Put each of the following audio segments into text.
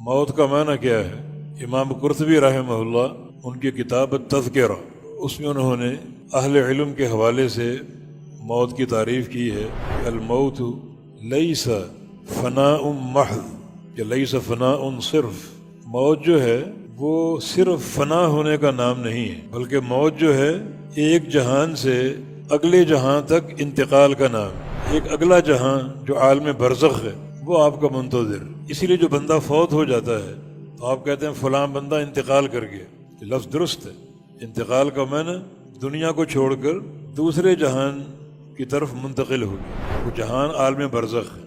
موت کا معنی کیا ہے؟ امام قرطبی رحمہ اللہ ان کی کتاب التذکرہ، اس میں انہوں نے اہل علم کے حوالے سے موت کی تعریف کی ہے۔ الموت لیس فناء محض یا لیس فناء صرف، موت جو ہے وہ صرف فنا ہونے کا نام نہیں ہے، بلکہ موت جو ہے ایک جہان سے اگلے جہاں تک انتقال کا نام ہے۔ ایک اگلا جہاں جو عالم برزخ ہے وہ آپ کا منتظر۔ اسی لیے جو بندہ فوت ہو جاتا ہے تو آپ کہتے ہیں فلاں بندہ انتقال کر گیا، یہ لفظ درست ہے۔ انتقال کا معنی دنیا کو چھوڑ کر دوسرے جہان کی طرف منتقل ہو گیا، وہ جہان عالم برزخ ہے۔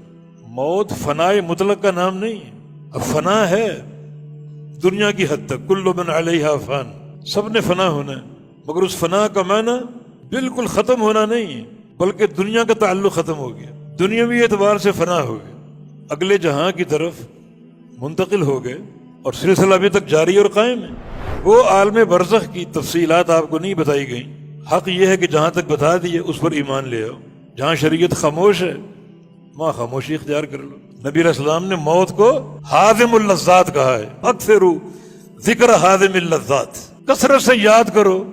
موت فنائے مطلق کا نام نہیں ہے، اب فنا ہے دنیا کی حد تک، کل من علیہا فان، سب نے فنا ہونا ہے، مگر اس فنا کا معنی بالکل ختم ہونا نہیں ہے، بلکہ دنیا کا تعلق ختم ہو گیا، دنیاوی اعتبار سے فنا ہو گئے، اگلے جہاں کی طرف منتقل ہو گئے، اور سلسلہ ابھی تک جاری اور قائم ہے۔ وہ عالم برزخ کی تفصیلات آپ کو نہیں بتائی گئیں، حق یہ ہے کہ جہاں تک بتا دیے اس پر ایمان لے آؤ۔ جہاں شریعت خاموش ہے وہاں خاموشی اختیار کر لو۔ نبی علیہ السلام نے موت کو ہاضم اللذات کہا ہے، اکثروا ذکر ہاضم اللذات، کثرت سے یاد کرو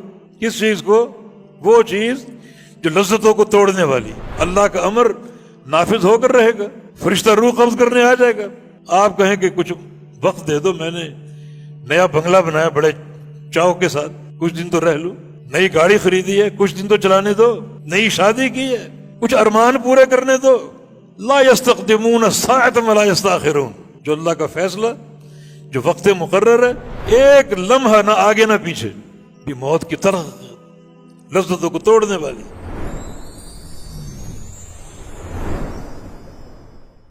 کس چیز کو؟ وہ چیز جو لذتوں کو توڑنے والی۔ اللہ کا امر نافذ ہو کر رہے گا، فرشتہ روح قبض کرنے آ جائے گا۔ آپ کہیں کہ کچھ وقت دے دو، میں نے نیا بنگلہ بنایا بڑے چاؤ کے ساتھ، کچھ دن تو رہ لوں، نئی گاڑی خریدی ہے کچھ دن تو چلانے دو، نئی شادی کی ہے کچھ ارمان پورے کرنے دو۔ لا یستقدمون الساعۃ ولا یستاخرون، جو اللہ کا فیصلہ، جو وقت مقرر ہے، ایک لمحہ نہ آگے نہ پیچھے، بھی موت کی طرح لذتوں کو توڑنے والی۔